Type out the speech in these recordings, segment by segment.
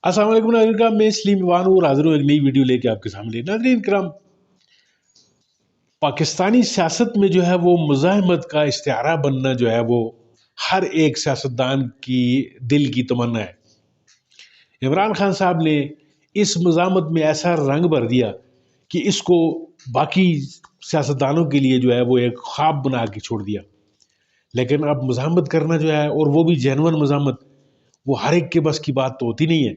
अस्सलाम वालेकुम नाज़रीन किराम, मैं सलीम ईवान हूँ और हाजिर हूँ एक नई वीडियो लेके आपके सामने। नाज़रीन किराम, पाकिस्तानी सियासत में जो है वो मुज़ाहमत का इस्तिआरा बनना जो है वो हर एक सियासतदान की दिल की तमन्ना है। इमरान खान साहब ने इस मुज़ाहमत में ऐसा रंग भर दिया कि इसको बाकी सियासतदानों के लिए जो है वो एक ख्वाब बना के छोड़ दिया। लेकिन अब मुज़ाहमत करना जो है, और वो भी जेन्युइन मुज़ाहमत, वो हर एक के बस की बात तो होती नहीं है।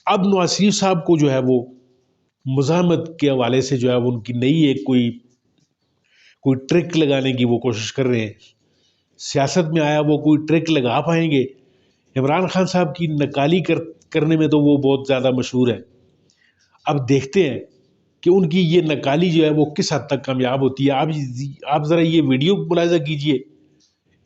अब नवाज शरीफ साहब को जो है वो मुज़ाहमत के हवाले से जो है वो उनकी नई एक कोई ट्रिक लगाने की वो कोशिश कर रहे हैं। सियासत में आया वो कोई ट्रिक लगा पाएंगे? इमरान खान साहब की नकाली करने में तो वो बहुत ज़्यादा मशहूर है। अब देखते हैं कि उनकी ये नकाली जो है वो किस हद तक कामयाब होती है। आप ज़रा ये वीडियो मुलाहिज़ा कीजिए,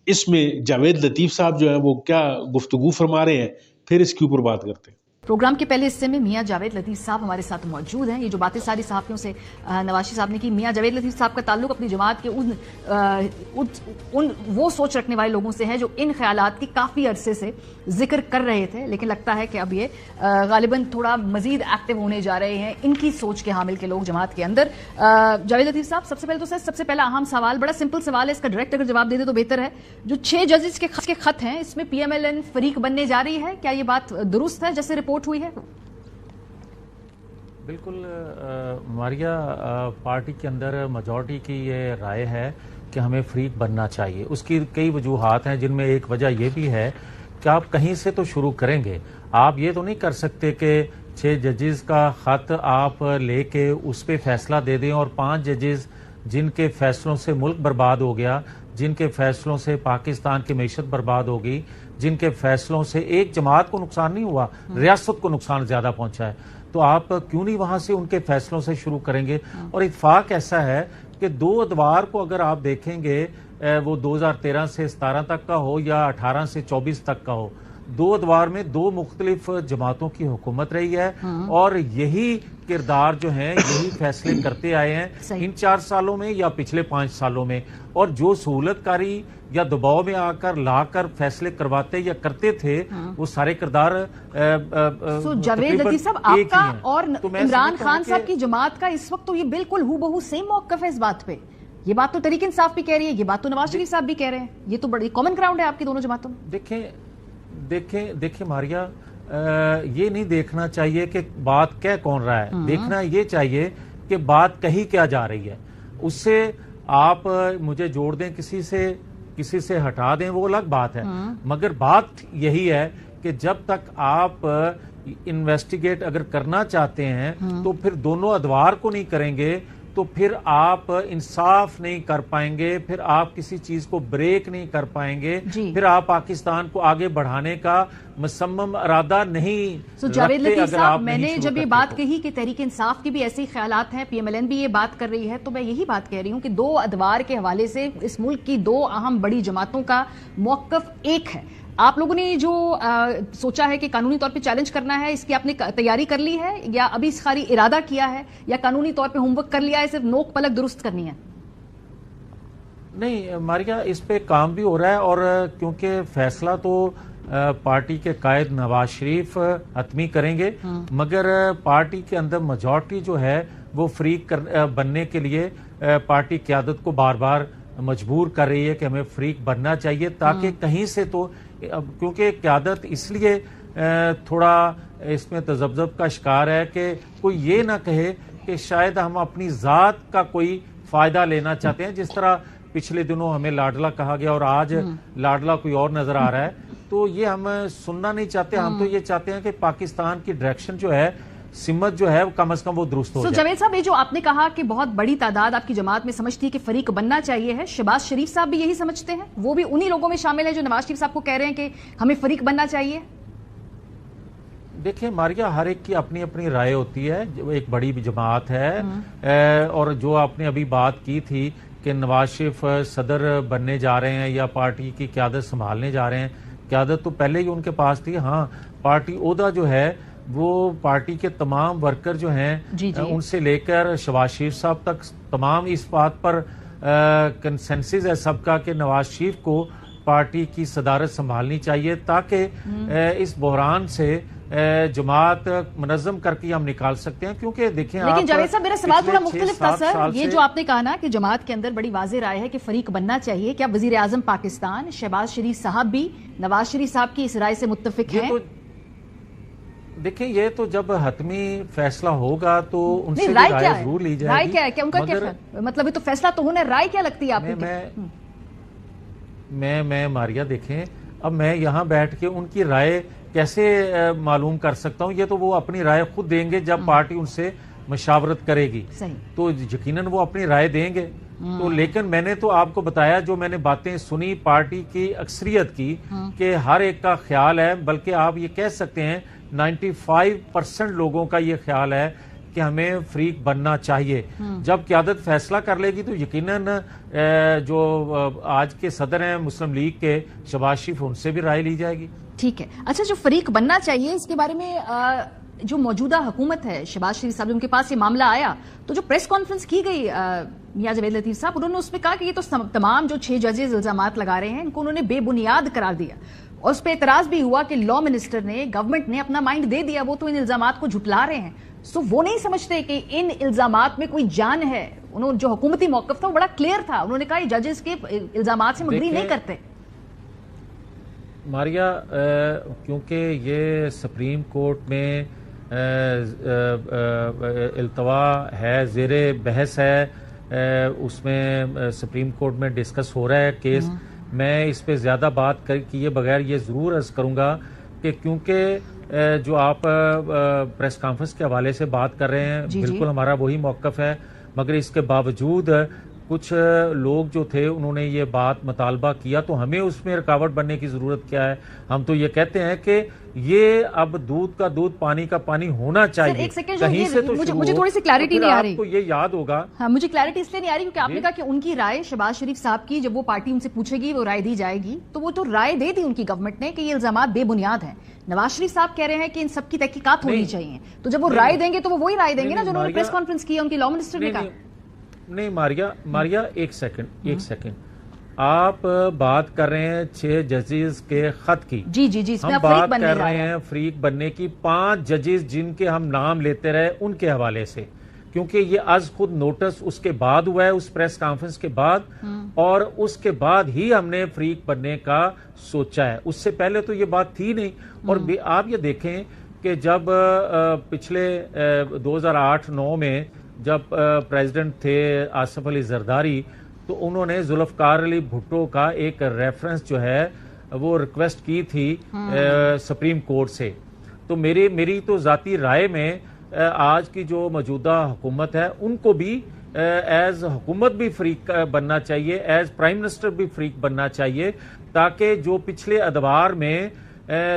इसमें जावेद लतीफ़ साहब जो है वो क्या गुफ्तगू फरमा रहे हैं, फिर इसके ऊपर बात करते हैं। प्रोग्राम के पहले हिस्से में मियां जावेद लतीफ़ साहब हमारे साथ मौजूद हैं। ये जो बातें सारी सहाफ़ियों से नवाज शरीफ साहब ने की, मियां जावेद लतीफ़ साहब का ताल्लुक अपनी जमात के उन वो सोच रखने वाले लोगों से है जो इन ख्यालात की काफ़ी अरसे से जिक्र कर रहे थे, लेकिन लगता है कि अब ये गालिबन थोड़ा मजीद एक्टिव होने जा रहे हैं इनकी सोच के हामिल के लोग जमात के अंदर। जावेद लतीफ़ साहब, सबसे पहले तो सर सबसे पहला अहम सवाल, बड़ा सिंपल सवाल है, इसका डायरेक्ट अगर जवाब दे दे तो बेहतर है। जो 6 जजेस के खत हैं, इसमें PMLN फरीक बनने जा रही है, क्या ये बात दुरुस्त है जैसे रिपोर्ट हुई है? बिल्कुल मारिया, पार्टी के अंदर मेजॉरिटी की ये राय है कि हमें फरीक बनना चाहिए। उसकी कई वजूहात हैं, जिनमें एक वजह यह भी है कि आप कहीं से तो शुरू करेंगे। आप ये तो नहीं कर सकते कि 6 जजेस का खत आप लेके उस पर फैसला दे दें और 5 जजेस जिनके फैसलों से मुल्क बर्बाद हो गया, जिनके फैसलों से पाकिस्तान की मैशत बर्बाद हो गई, जिनके फैसलों से एक जमात को नुकसान नहीं हुआ, रियासत को नुकसान ज्यादा पहुंचा है, तो आप क्यों नहीं वहां से उनके फैसलों से शुरू करेंगे? और इत्फाक ऐसा है कि 2 अदवार को अगर आप देखेंगे, वो 2013 से 17 तक का हो या 18 से 24 तक का हो, 2 अदवार में 2 मुख्तलिफ जमातों की हुकूमत रही है और यही किरदार जो है यही फैसले करते आए हैं इन 4 सालों में या पिछले 5 सालों में। और जो सहूलतकारी या दबाव में आकर लाकर फैसले करवाते या करते थे, वो सारे किरदार जावेद लतीफ़ साहब, आपका और इमरान खान साहब की जमात का इस वक्त तो ये बिल्कुल हूबहू सेम मौक़िफ़ है इस बात पे। ये बात तो तहरीक इंसाफ भी कह रही है, ये बात तो नवाज शरीफ साहब भी कह रहे हैं, ये तो बड़ी कॉमन ग्राउंड है आपकी दोनों जमातों में। देखिए मारिया, ये नहीं देखना चाहिए कि बात कह कौन रहा है, देखना ये चाहिए कि बात कही क्या जा रही है। उससे आप मुझे जोड़ दें किसी से हटा दें, वो अलग बात है, मगर बात यही है कि जब तक आप इन्वेस्टिगेट अगर करना चाहते हैं तो फिर दोनों अदवार को नहीं करेंगे तो फिर आप इंसाफ नहीं कर पाएंगे, फिर आप किसी चीज को ब्रेक नहीं कर पाएंगे, फिर आप पाकिस्तान को आगे बढ़ाने का मुसम्मम इरादा नहीं रखते। जावेद लतीफ़ साहब, मैंने जब ये बात कही कि तहरीक इंसाफ की भी ऐसे ही ख्यालात हैं, PMLN भी ये बात कर रही है, तो मैं यही बात कह रही हूँ कि 2 अदवार के हवाले से इस मुल्क की 2 अहम बड़ी जमातों का मौक़िफ़ एक है। आप लोगों ने जो सोचा है कि कानूनी तौर पे चैलेंज करना है, इसकी आपने तैयारी कर ली है या अभी खाली इरादा किया है, या कानूनी तौर पे होमवर्क कर लिया है, सिर्फ नोक पलक दुरुस्त करनी है? नहीं मारिया, इस पे काम भी हो रहा है और क्योंकि फैसला तो पार्टी के कायद नवाज शरीफ हतमी करेंगे, मगर पार्टी के अंदर मेजॉरिटी जो है वो फरीक बनने के लिए पार्टी क़यादत को बार बार मजबूर कर रही है कि हमें फरीक बनना चाहिए, ताकि कहीं से तो, क्योंकि क़यादत इसलिए थोड़ा इसमें तजब्जब का शिकार है कि कोई ये ना कहे कि शायद हम अपनी ज़ात का कोई फ़ायदा लेना चाहते हैं, जिस तरह पिछले दिनों हमें लाडला कहा गया और आज लाडला कोई और नजर आ रहा है, तो ये हम सुनना नहीं चाहते। हम तो ये चाहते हैं कि पाकिस्तान की डायरेक्शन जो है, सिमत जो है, कम से कम वो दुरुस्त हो जाए। जावेद साहब, ये जो आपने कहा कि बहुत बड़ी तादाद आपकी जमात में समझती है कि फरीक बनना चाहिए है, शहबाज शरीफ साहब भी यही समझते हैं? वो भी उन्हीं लोगों में शामिल है जो नवाज शरीफ साहब को कह रहे हैं कि हमें फरीक बनना चाहिए? देखिए मारिया, हर एक की अपनी अपनी राय होती है, एक बड़ी जमात है और जो आपने अभी बात की थी कि नवाज शरीफ सदर बनने जा रहे हैं या पार्टी की क़यादत संभालने जा रहे हैं, क़यादत तो पहले ही उनके पास थी। हाँ, पार्टी ओहदा जो है वो पार्टी के तमाम वर्कर जो हैं उनसे लेकर शहबाज शरीफ साहब तक तमाम इस बात पर कंसेंसस है सबका कि नवाज शरीफ को पार्टी की सदारत संभालनी चाहिए, ताकि इस बहरान से जमात मुनज़्ज़म करके हम निकाल सकते हैं, क्योंकि देखें लेकिन जावेद साहब मेरा सवाल थोड़ा पिछले मुख्तलिफ था 6-7 सर। साल ये से- जो आपने कहा ना कि जमात के अंदर बड़ी वाज़ेह राय है कि फरीक बनना चाहिए, क्या वजीर आजम पाकिस्तान शहबाज शरीफ साहब भी नवाज शरीफ साहब की इस राय से मुत्तफिक ये हैं? तो देखिए, ये तो जब हतमी फैसला होगा तो उनसे नहीं, भी राय राय क्या है? जरूर ली जाएगी। राय क्या है? क्या उनका क्या मगर मतलब, ये तो फैसला तो होना है, राय क्या लगती है आपको? मैं मारिया देखें, अब मैं यहाँ बैठ के उनकी राय कैसे मालूम कर सकता हूँ? ये तो वो अपनी राय खुद देंगे जब पार्टी उनसे मशावरत करेगी, सही। तो यकीनन वो अपनी राय देंगे। तो लेकिन मैंने तो आपको बताया, जो मैंने बातें सुनी पार्टी की अक्सरियत की, कि हर एक का ख्याल है, बल्कि आप ये कह सकते हैं 95% लोगों का ये ख्याल है कि हमें फ्रीक बनना चाहिए। जब क़यादत फैसला कर लेगी तो यकीनन जो आज के सदर हैं मुस्लिम लीग के शहबाज शरीफ, उनसे भी राय ली जाएगी। ठीक है। अच्छा, जो फरीक बनना चाहिए इसके बारे में जो मौजूदा हुकूमत है, शहबाज शरीफ साहब, उनके पास ये मामला आया तो जो प्रेस कॉन्फ्रेंस की गई मियां जावेद लतीफ साहब, उन्होंने उसमें कहा कि ये तो तमाम जो 6 जजेस इल्जामात लगा रहे हैं, इनको उन्होंने बेबुनियाद करार दिया। और उस पर एतराज भी हुआ कि लॉ मिनिस्टर ने, गवर्नमेंट ने अपना माइंड दे दिया, वो तो इन इल्जामात को झुटला रहे हैं। सो वो नहीं समझते कि इन इल्जामात में कोई जान है। उन्होंने जो हुकूमती मौकफ था वो बड़ा क्लियर था, उन्होंने कहा जजेस के इल्जामात से अग्री नहीं करते। मारिया, क्योंकि ये सुप्रीम कोर्ट में इल्तवा है, ज़ेरे बहस है, उसमें सुप्रीम कोर्ट में डिस्कस हो रहा है केस। मैं इस पे ज़्यादा बात किए बगैर ये ज़रूर अर्ज़ करूँगा कि क्योंकि जो आप प्रेस कॉन्फ्रेंस के हवाले से बात कर रहे हैं, बिल्कुल हमारा वही मौक़िफ़ है, मगर इसके बावजूद कुछ लोग जो थे उन्होंने ये बात मुतालबा किया, तो हमें उसमें रुकावट बनने की ज़रूरत क्या है? हम तो ये कहते हैं कि ये अब दूध का दूध, पानी का पानी होना चाहिए। एक सेकंड, कहीं से तो मुझे थोड़ी सी क्लैरिटी नहीं आ रही। आपको ये याद होगा। हाँ, मुझे क्लैरिटी इसलिए नहीं आ रही क्योंकि आपने कहा कि उनकी राय, शहबाज शरीफ साहब की, जब वो पार्टी उनसे पूछेगी वो राय दी जाएगी, तो वो तो राय दे दी उनकी गवर्नमेंट ने कि ये इल्जामात बेबुनियाद हैं। नवाज शरीफ साहब कह रहे हैं कि इन सब की तहकीकात होनी चाहिए। तो जब वो राय देंगे तो वो वही राय देंगे ना जो उन्होंने प्रेस कॉन्फ्रेंस की, उनकी लॉ मिनिस्टर ने कहा। नहीं मारिया, एक सेकंड, आप बात कर रहे हैं 6 जजेस के खत की। जी, इसमें हम आप फ्रीक बात बनने कर जा रहे रहे हैं फ्रीक बनने की 5 जजेस जिनके हम नाम लेते रहे, उनके हवाले से, क्योंकि ये आज खुद नोटिस उसके बाद हुआ है, उस प्रेस कॉन्फ्रेंस के बाद, और उसके बाद ही हमने फ्रीक बनने का सोचा है। उससे पहले तो ये बात थी नहीं। और आप ये देखें कि जब पिछले 2008-9 में जब प्रेसिडेंट थे आसिफ अली जरदारी, तो उन्होंने जुल्फकार अली भुट्टो का एक रेफरेंस जो है वो रिक्वेस्ट की थी सुप्रीम कोर्ट से। तो मेरी तो ज़ाती राय में आज की जो मौजूदा हुकूमत है उनको भी एज हुकूमत भी फ्रीक बनना चाहिए, एज प्राइम मिनिस्टर भी फ्रीक बनना चाहिए, ताकि जो पिछले अदवार में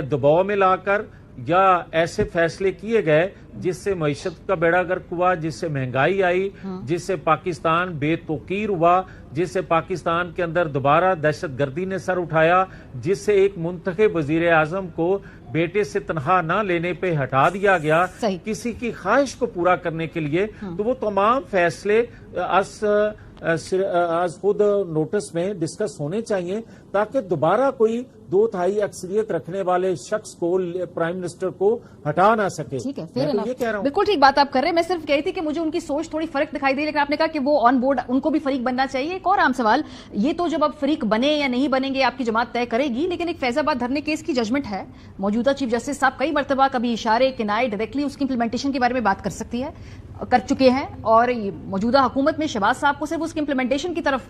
दबाव में लाकर या ऐसे फैसले किए गए जिससे मईशत का बेड़ा गर्क हुआ, जिससे महंगाई आई, जिससे पाकिस्तान बेतौकीर हुआ, जिससे पाकिस्तान के अंदर दोबारा दहशतगर्दी ने सर उठाया, जिससे एक मुंतखब वजीर आजम को बेटे से तनख्वाह न लेने पे हटा दिया गया किसी की ख्वाहिश को पूरा करने के लिए, तो वो तमाम फैसले आज खुद नोटिस में डिस्कस होने चाहिए, ताकि दोबारा कोई 2/3 अक्सरियत रखने वाले शख्स को, प्राइम मिनिस्टर को हटा ना सके। ठीक है, मैं तो ये कह रहा हूं। बिल्कुल ठीक बात आप कर रहे हैं। मैं सिर्फ कही थी कि मुझे उनकी सोच थोड़ी फर्क दिखाई दी, लेकिन आपने कहा कि वो ऑन बोर्ड, उनको भी फरीक बनना चाहिए। एक और आम सवाल, ये तो जब अब फरीक बने या नहीं बनेंगे आपकी जमात तय करेगी, लेकिन एक फैजाबाद धरने केस की जजमेंट है, मौजूदा चीफ जस्टिस साहब कई मरतबा कभी इशारे, किनाए, डायरेक्टली उसकी इंप्लीमेंटेशन के बारे में बात कर सकती है, कर चुके हैं, और मौजूदा हुकूमत में शहबाज साहब को सिर्फ उसकी इंप्लीमेंटेशन की तरफ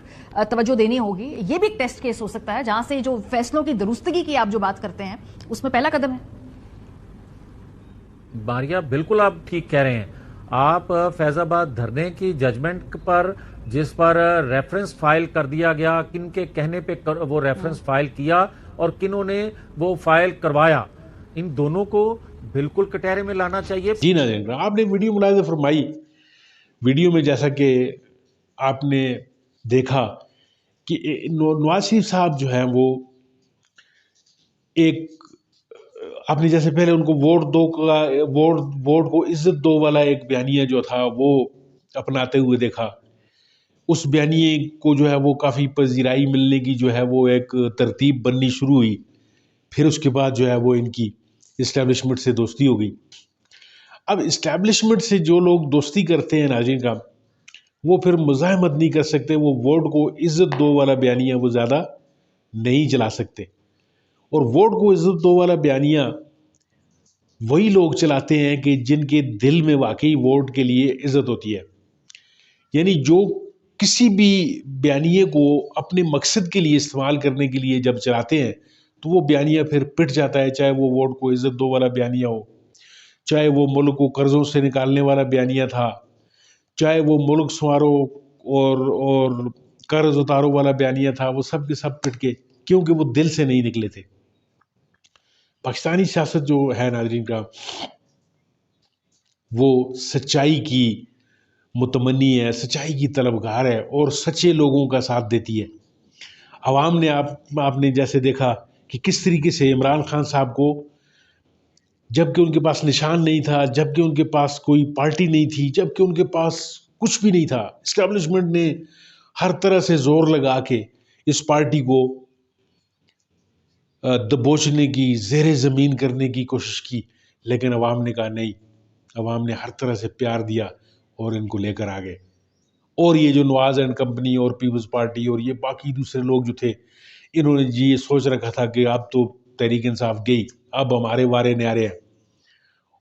तवज्जो देनी होगी। ये भी एक टेस्ट केस हो सकता है जहां से जो फैसलों की दुरुस्तगी की आप जो बात करते हैं उसमें पहला कदम है। मारिया, बिल्कुल आप ठीक कह रहे हैं। आप फैजाबाद धरने की जजमेंट पर, जिस पर रेफरेंस फाइल कर दिया गया, किन के कहने पे वो रेफरेंस फाइल किया और किन्हों ने वो फाइल करवाया, इन दोनों को बिल्कुल कटहरे में लाना चाहिए। जी नाज़रीन, आपने वीडियो मुलाहिज़ा फरमाई। वीडियो में जैसा कि आपने देखा कि नवाज शरीफ साहब जो हैं वो एक, आपने जैसे पहले उनको वोट दो का, वोट को इज्जत दो वाला एक बयानिया जो था वो अपनाते हुए देखा। उस बयानिए को जो है वो काफ़ी पजीराई मिलने की जो है वो एक तरतीब बननी शुरू हुई। फिर उसके बाद जो है वो इनकी اسٹیبلشمنٹ سے دوستی ہو گئی. اب اسٹیبلشمنٹ سے جو لوگ دوستی کرتے ہیں ناظرین کا، وہ پھر مزاحمت نہیں کر سکتے، وہ ووٹ کو عزت دو والا بیانیہ وہ زیادہ نہیں چلا سکتے. اور ووٹ کو عزت دو والا بیانیہ وہی لوگ چلاتے ہیں کہ جن کے دل میں واقعی ووٹ کے لیے عزت ہوتی ہے. یعنی جو کسی بھی بیانیے کو اپنے مقصد کے لیے استعمال کرنے کے لیے جب چلاتے ہیں تو وہ بیانیہ پھر پٹ جاتا ہے، چاہے وہ ووٹ کو عزت دو والا بیانیہ ہو، چاہے وہ ملک کو قرضوں سے نکالنے والا بیانیہ تھا، چاہے وہ ملک سنوارو اور قرض اتارو والا بیانیہ تھا، وہ سب کے سب پٹ کے، کیونکہ وہ دل سے نہیں نکلے تھے. پاکستانی سیاست جو ہے ناظرین کا، وہ سچائی کی متمنی ہے، سچائی کی طلبگار ہے اور سچے لوگوں کا ساتھ دیتی ہے. عوام نے آپ نے جیسے دیکھا کہ کس طریقے سے عمران خان صاحب کو، جب کہ ان کے پاس نشان نہیں تھا، جب کہ ان کے پاس کوئی پارٹی نہیں تھی، جب کہ ان کے پاس کچھ بھی نہیں تھا، اسٹیبلشمنٹ نے ہر طرح سے زور لگا کے اس پارٹی کو دبوچنے کی، زیر زمین کرنے کی کوشش کی، لیکن عوام نے کہا نہیں. عوام نے ہر طرح سے پیار دیا اور ان کو لے کر آ گئے. اور یہ جو نواز اینڈ کمپنی اور پیپلز پارٹی اور یہ باقی دوسرے لوگ جو تھے، انہوں نے جی یہ سوچ رکھا تھا کہ اب تو تحریک انصاف گئی، اب ہمارے وارے نیارے ہیں،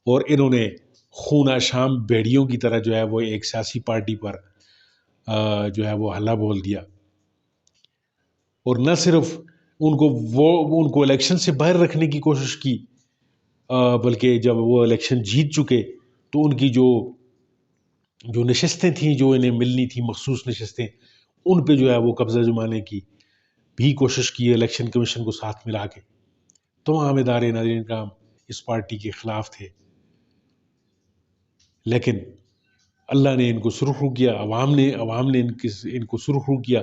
اور انہوں نے خونہ شام بھیڑیوں کی طرح جو ہے وہ ایک سیاسی پارٹی پر جو ہے وہ حلہ بول دیا. اور نہ صرف ان کو الیکشن سے باہر رکھنے کی کوشش کی، بلکہ جب وہ الیکشن جیت چکے تو ان کی جو نشستیں تھیں، جو انہیں ملنی تھی مخصوص نشستیں، ان پہ جو ہے وہ قبضہ جمانے کی بھی کوشش کی الیکشن کمیشن کو ساتھ ملا کے. تمام ادارے ناظرین کرام اس پارٹی کے خلاف تھے، لیکن اللہ نے ان کو سرخرو کیا، عوام نے ان کو سرخرو کیا.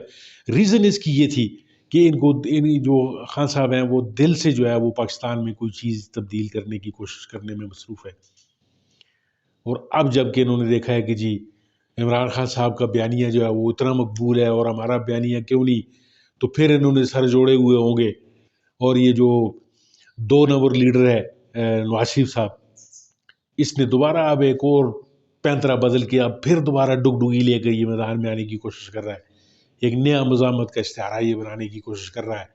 ریزن اس کی یہ تھی کہ ان جو خان صاحب ہیں وہ دل سے جو ہے وہ پاکستان میں کوئی چیز تبدیل کرنے کی کوشش کرنے میں مصروف ہے. اور اب جب کہ انہوں نے دیکھا ہے کہ جی عمران خان صاحب کا بیانیہ جو ہے وہ اتنا مقبول ہے اور ہمارا بیانیہ کیوں نہیں، تو پھر انہوں نے سر جوڑے ہوئے ہوں گے. اور یہ جو 2 نمبر لیڈر ہے نواز شریف صاحب، اس نے دوبارہ اب ایک اور پینترا بدل کے اب پھر دوبارہ ڈگڈگی لے کر یہ میدان میں آنے کی کوشش کر رہا ہے، ایک نیا مزاحمت کا اشتہارہ یہ بنانے کی کوشش کر رہا ہے.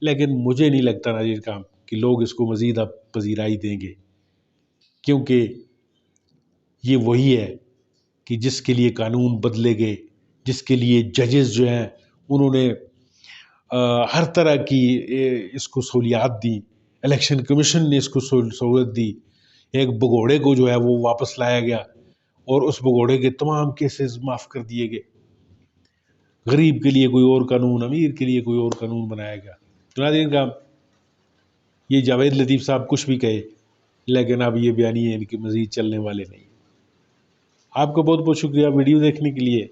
لیکن مجھے نہیں لگتا ناظرین کرام کہ لوگ اس کو مزید اب پذیرائی دیں گے، کیونکہ یہ وہی ہے کہ جس کے لیے قانون بدلے گئے، جس کے لیے ججز جو ہیں انہوں نے ہر طرح کی اس کو سہولیات دی، الیکشن کمیشن نے اس کو سہولت دی، ایک بگوڑے کو جو ہے وہ واپس لایا گیا اور اس بگوڑے کے تمام کیسز معاف کر دیے گئے. غریب کے لیے کوئی اور قانون، امیر کے لیے کوئی اور قانون بنایا گیا. تو ناظرین کا یہ جاوید لطیف صاحب کچھ بھی کہے، لیکن اب یہ بیانیے ان کے مزید چلنے والے نہیں. آپ کا بہت بہت شکریہ ویڈیو دیکھنے کے لیے.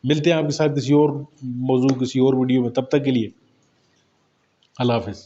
ملتے ہیں آپ کے ساتھ کسی اور موضوع، کسی اور ویڈیو میں. تب تک کے لیے اللہ حافظ.